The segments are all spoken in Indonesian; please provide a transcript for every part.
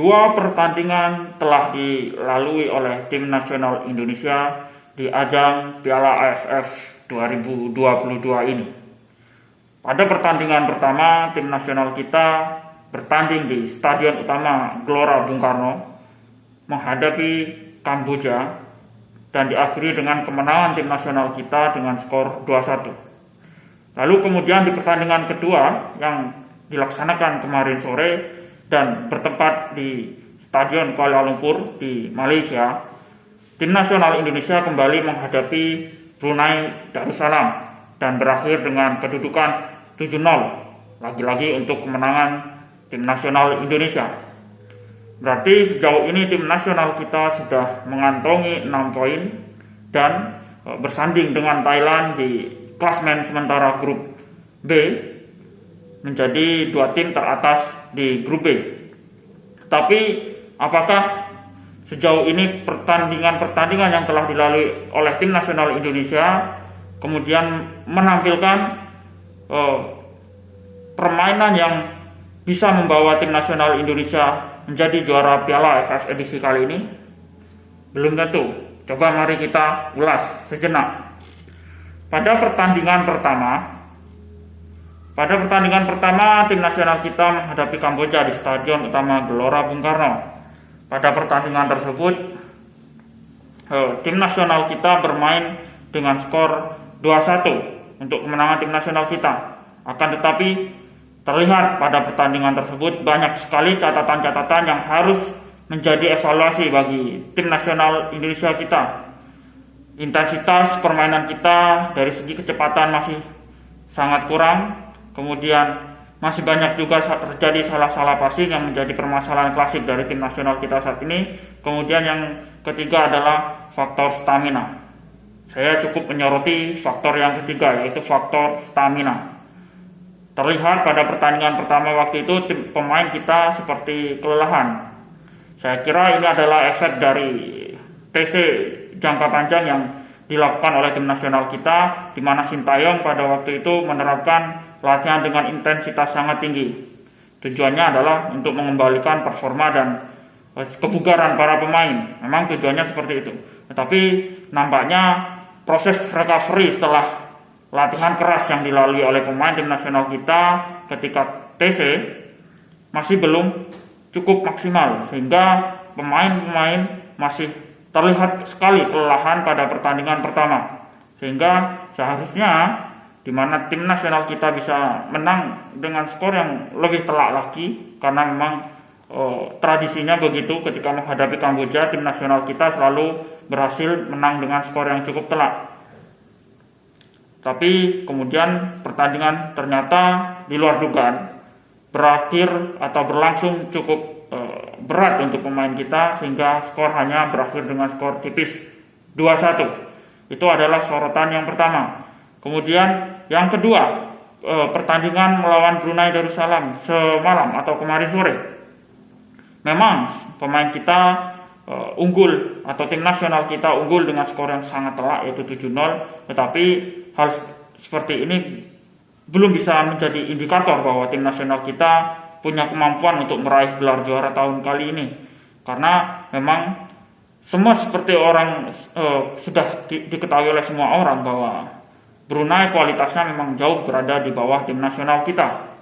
dua pertandingan telah dilalui oleh tim nasional Indonesia di ajang Piala AFF 2022 ini. Pada pertandingan pertama, tim nasional kita bertanding di Stadion Utama Gelora Bung Karno menghadapi Kamboja dan diakhiri dengan kemenangan tim nasional kita dengan skor 2-1. Lalu kemudian di pertandingan kedua yang dilaksanakan kemarin sore dan bertempat di Stadion Kuala Lumpur di Malaysia, tim nasional Indonesia kembali menghadapi Brunei Darussalam dan berakhir dengan kedudukan 7-0, lagi-lagi untuk kemenangan tim nasional Indonesia. Berarti sejauh ini tim nasional kita sudah mengantongi 6 poin dan bersanding dengan Thailand di klasmen sementara grup B menjadi 2 tim teratas di grup B. Tapi apakah sejauh ini pertandingan yang telah dilalui oleh tim nasional Indonesia kemudian menampilkan permainan yang bisa membawa tim nasional Indonesia menjadi juara Piala AFF edisi kali ini? Belum tentu. Coba mari kita ulas sejenak. Pada pertandingan pertama, tim nasional kita menghadapi Kamboja di Stadion Utama Gelora Bung Karno. Pada pertandingan tersebut, tim nasional kita bermain dengan skor 2-1 untuk kemenangan tim nasional kita. Akan tetapi, terlihat pada pertandingan tersebut banyak sekali catatan-catatan yang harus menjadi evaluasi bagi tim nasional Indonesia kita. Intensitas permainan kita dari segi kecepatan masih sangat kurang. Kemudian masih banyak juga terjadi salah-salah passing yang menjadi permasalahan klasik dari tim nasional kita saat ini. Kemudian yang ketiga adalah faktor stamina. Saya cukup menyoroti faktor yang ketiga, yaitu faktor stamina. Terlihat pada pertandingan pertama waktu itu pemain kita seperti kelelahan. Saya kira ini adalah efek dari TC jangka panjang yang dilakukan oleh tim nasional kita, di mana Sintayong pada waktu itu menerapkan latihan dengan intensitas sangat tinggi. Tujuannya adalah untuk mengembalikan performa dan kebugaran para pemain. Memang tujuannya seperti itu. Tetapi nampaknya proses recovery setelah latihan keras yang dilalui oleh pemain tim nasional kita ketika TC masih belum cukup maksimal, sehingga pemain-pemain masih terlihat sekali kelelahan pada pertandingan pertama, sehingga seharusnya di mana tim nasional kita bisa menang dengan skor yang lebih telak lagi, karena memang tradisinya begitu, ketika menghadapi Kamboja tim nasional kita selalu berhasil menang dengan skor yang cukup telak. Tapi kemudian pertandingan ternyata di luar dugaan berakhir atau berlangsung cukup berat untuk pemain kita, sehingga skor hanya berakhir dengan skor tipis 2-1. Itu adalah sorotan yang pertama. Kemudian yang kedua, pertandingan melawan Brunei Darussalam semalam atau kemarin sore. Memang pemain kita unggul, atau tim nasional kita unggul dengan skor yang sangat telak, yaitu 7-0. Tetapi hal seperti ini belum bisa menjadi indikator bahwa tim nasional kita punya kemampuan untuk meraih gelar juara tahun kali ini, karena memang semua seperti sudah diketahui oleh semua orang bahwa Brunei kualitasnya memang jauh berada di bawah tim nasional kita.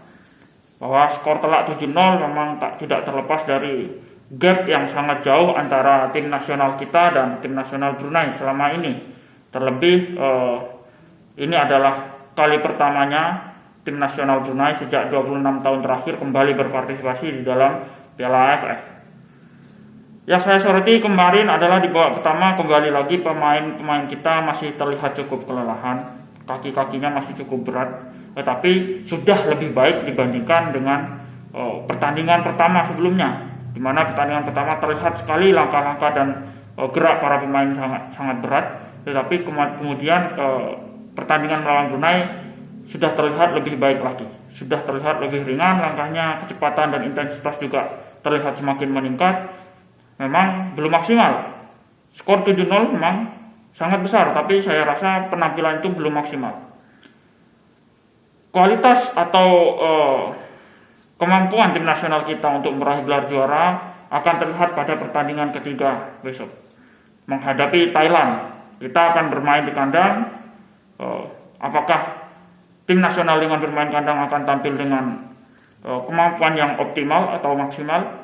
Bahwa skor telak 7-0 memang tidak terlepas dari gap yang sangat jauh antara tim nasional kita dan tim nasional Brunei selama ini. Terlebih ini adalah kali pertamanya tim nasional Brunei sejak 26 tahun terakhir kembali berpartisipasi di dalam Piala AFF. Yang saya soroti kemarin adalah di babak pertama kembali lagi pemain kita masih terlihat cukup kelelahan, kaki-kakinya masih cukup berat, tetapi sudah lebih baik dibandingkan dengan pertandingan pertama sebelumnya, di mana pertandingan pertama terlihat sekali langkah-langkah dan gerak para pemain sangat berat, tetapi kemudian pertandingan melawan Brunei sudah terlihat lebih baik lagi, sudah terlihat lebih ringan langkahnya, kecepatan dan intensitas juga terlihat semakin meningkat. Memang belum maksimal, skor 7-0 memang sangat besar, tapi saya rasa penampilan itu belum maksimal. Kualitas atau kemampuan tim nasional kita untuk meraih gelar juara akan terlihat pada pertandingan ketiga besok menghadapi Thailand. Kita akan bermain di kandang. Apakah tim nasional dengan bermain kandang akan tampil dengan kemampuan yang optimal atau maksimal?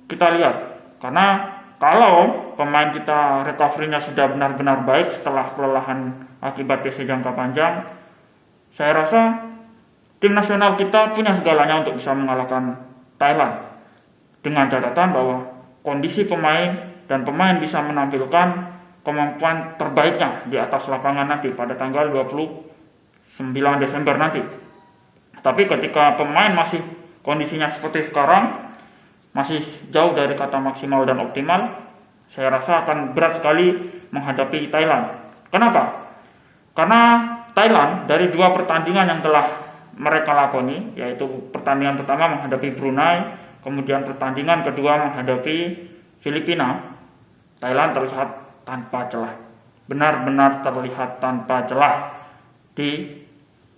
Kita lihat, karena kalau pemain kita recovery-nya sudah benar-benar baik setelah kelelahan akibat TC jangka panjang, saya rasa tim nasional kita punya segalanya untuk bisa mengalahkan Thailand. Dengan catatan bahwa kondisi pemain dan pemain bisa menampilkan kemampuan terbaiknya di atas lapangan nanti pada tanggal 29 Desember nanti. Tapi ketika pemain masih kondisinya seperti sekarang, masih jauh dari kata maksimal dan optimal, saya rasa akan berat sekali menghadapi Thailand. Kenapa? Karena Thailand dari 2 pertandingan yang telah mereka lakoni, yaitu pertandingan pertama menghadapi Brunei, kemudian pertandingan kedua menghadapi Filipina, Thailand terlihat tanpa celah. Benar-benar terlihat tanpa celah di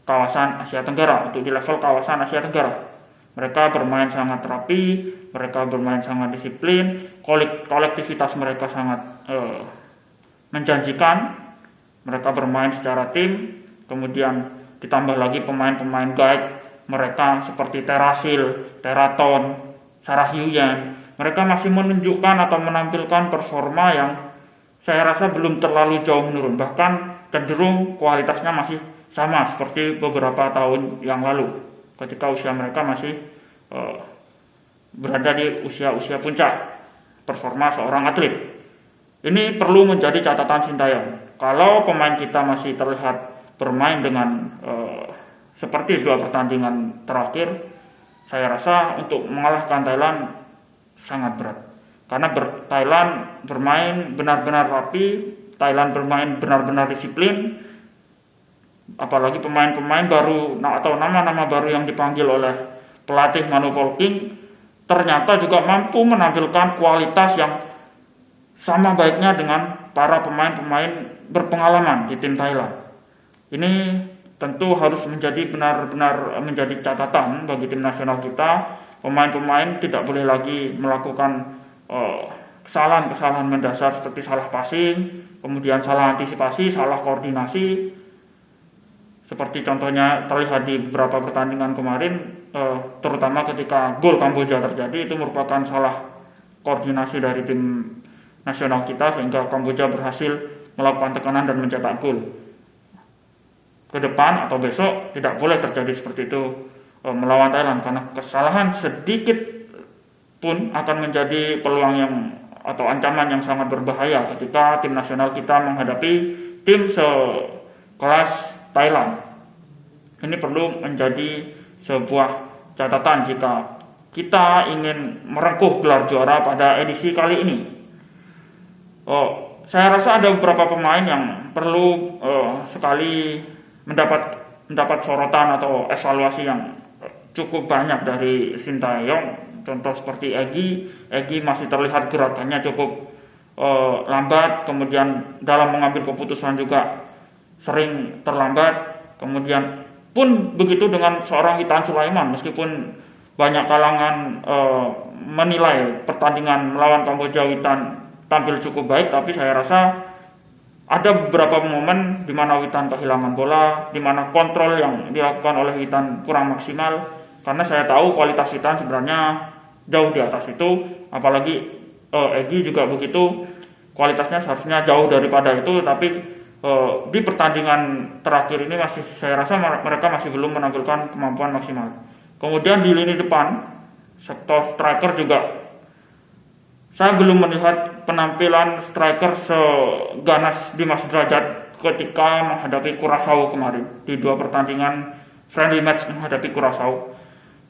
kawasan Asia Tenggara, untuk di level kawasan Asia Tenggara. Mereka bermain sangat rapi, mereka bermain sangat disiplin, kolektivitas mereka sangat menjanjikan, mereka bermain secara tim, kemudian ditambah lagi pemain-pemain guide mereka seperti Terasil, Teraton, Sarah Hyuyan. Mereka masih menunjukkan atau menampilkan performa yang saya rasa belum terlalu jauh menurun, bahkan cenderung kualitasnya masih sama seperti beberapa tahun yang lalu ketika usia mereka masih berada di usia puncak performa seorang atlet. Ini perlu menjadi catatan Sintayong. Kalau pemain kita masih terlihat bermain dengan seperti 2 pertandingan terakhir, saya rasa untuk mengalahkan Thailand sangat berat. Karena Thailand bermain benar-benar rapi, Thailand bermain benar-benar disiplin, apalagi pemain-pemain baru atau nama-nama baru yang dipanggil oleh pelatih Manu Polking ternyata juga mampu menampilkan kualitas yang sama baiknya dengan para pemain-pemain berpengalaman di tim Thailand. Ini tentu harus menjadi benar-benar menjadi catatan bagi tim nasional kita. Pemain-pemain tidak boleh lagi melakukan kesalahan-kesalahan mendasar seperti salah passing, kemudian salah antisipasi, salah koordinasi. Seperti contohnya terlihat di beberapa pertandingan kemarin, terutama ketika gol Kamboja terjadi, itu merupakan salah koordinasi dari tim nasional kita sehingga Kamboja berhasil melakukan tekanan dan mencetak gol. Ke depan atau besok tidak boleh terjadi seperti itu melawan Thailand, karena kesalahan sedikit pun akan menjadi peluang yang atau ancaman yang sangat berbahaya ketika tim nasional kita menghadapi tim sekelas Thailand. Ini perlu menjadi sebuah catatan jika kita ingin merengkuh gelar juara pada edisi kali ini. Saya rasa ada beberapa pemain yang perlu sekali mendapat sorotan atau evaluasi yang cukup banyak dari Sintayong. Contoh seperti Egy masih terlihat gerakannya cukup lambat, kemudian dalam mengambil keputusan juga sering terlambat. Kemudian pun begitu dengan seorang Witan Sulaiman, meskipun banyak kalangan menilai pertandingan melawan Kamboja Witan tampil cukup baik, tapi saya rasa ada beberapa momen di mana Witan kehilangan bola, di mana kontrol yang dilakukan oleh Witan kurang maksimal. Karena saya tahu kualitas Witan sebenarnya jauh di atas itu, apalagi Egy juga begitu, kualitasnya seharusnya jauh daripada itu, tapi di pertandingan terakhir ini saya rasa mereka masih belum menampilkan kemampuan maksimal. Kemudian di lini depan sektor striker juga saya belum melihat penampilan striker seganas Dimas Derajat ketika menghadapi Curaçao kemarin di 2 pertandingan friendly match menghadapi Curaçao.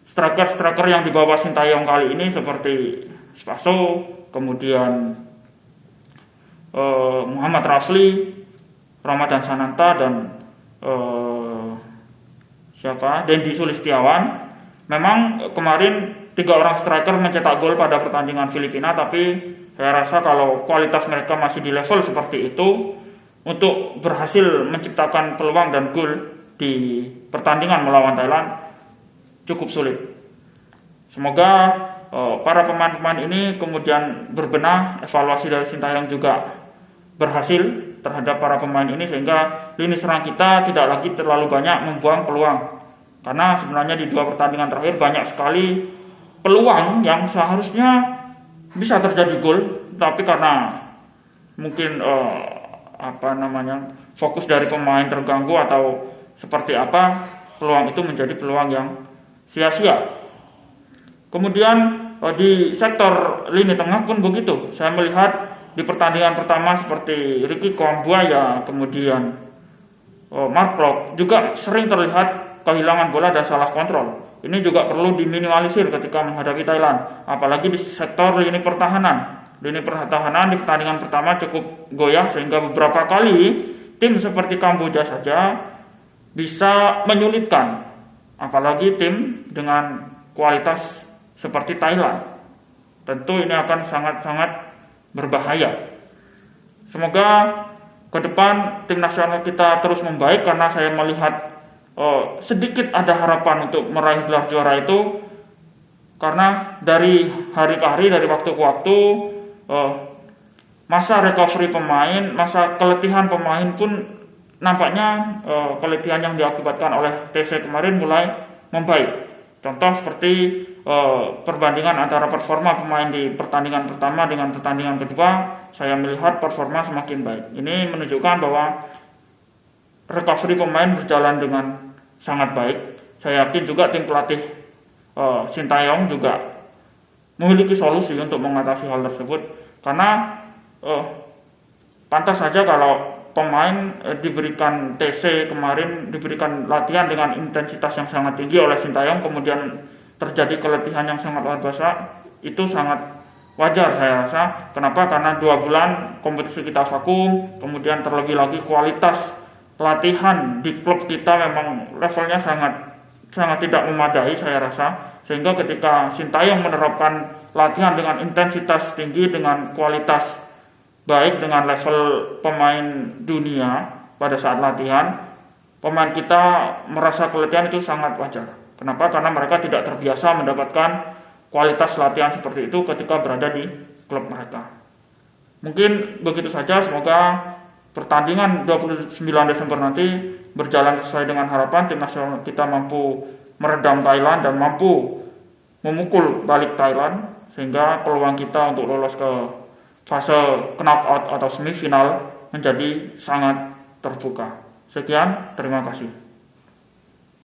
Striker-striker yang dibawa Sintayong kali ini seperti Spaso, kemudian Muhammad Rasli, Ramadan Sananta, dan Dendi Sulistiawan. Memang kemarin 3 orang striker mencetak gol pada pertandingan Filipina, tapi saya rasa kalau kualitas mereka masih di level seperti itu, untuk berhasil menciptakan peluang dan gol di pertandingan melawan Thailand cukup sulit. Semoga para pemain-pemain ini kemudian berbenah, evaluasi dari Sintayong juga berhasil terhadap para pemain ini, sehingga lini serang kita tidak lagi terlalu banyak membuang peluang. Karena sebenarnya di 2 pertandingan terakhir banyak sekali peluang yang seharusnya bisa terjadi gol, tapi karena mungkin fokus dari pemain terganggu atau seperti apa, peluang itu menjadi peluang yang sia-sia. Kemudian di sektor lini tengah pun begitu. Saya melihat di pertandingan pertama seperti Ricky Kambuaya, kemudian Mark Klok juga sering terlihat kehilangan bola dan salah kontrol. Ini juga perlu diminimalisir ketika menghadapi Thailand, apalagi di sektor lini pertahanan. Lini pertahanan di pertandingan pertama cukup goyah, sehingga beberapa kali tim seperti Kamboja saja bisa menyulitkan, apalagi tim dengan kualitas seperti Thailand. Tentu ini akan sangat-sangat berbahaya. Semoga ke depan tim nasional kita terus membaik, karena saya melihat sedikit ada harapan untuk meraih gelar juara itu, karena dari hari ke hari, dari waktu ke waktu, masa recovery pemain, masa keletihan pemain pun nampaknya keletihan yang diakibatkan oleh TC kemarin mulai membaik. Contoh seperti perbandingan antara performa pemain di pertandingan pertama dengan pertandingan kedua, saya melihat performa semakin baik. Ini menunjukkan bahwa recovery pemain berjalan dengan sangat baik. Saya yakin juga tim pelatih Sintayong juga memiliki solusi untuk mengatasi hal tersebut, karena pantas saja kalau pemain diberikan TC kemarin, diberikan latihan dengan intensitas yang sangat tinggi oleh Sintayong, kemudian terjadi keletihan yang sangat luar biasa. Itu sangat wajar saya rasa. Kenapa? Karena 2 bulan kompetisi kita vakum, kemudian terlebih lagi kualitas latihan di klub kita memang levelnya sangat tidak memadai saya rasa, sehingga ketika Sintayong menerapkan latihan dengan intensitas tinggi, dengan kualitas baik, dengan level pemain dunia pada saat latihan, pemain kita merasa keletihan itu sangat wajar. Kenapa? Karena mereka tidak terbiasa mendapatkan kualitas latihan seperti itu ketika berada di klub mereka. Mungkin begitu saja, semoga pertandingan 29 Desember nanti berjalan sesuai dengan harapan. Tim nasional kita mampu meredam Thailand dan mampu memukul balik Thailand, sehingga peluang kita untuk lolos ke fase knockout atau semifinal menjadi sangat terbuka. Sekian, terima kasih.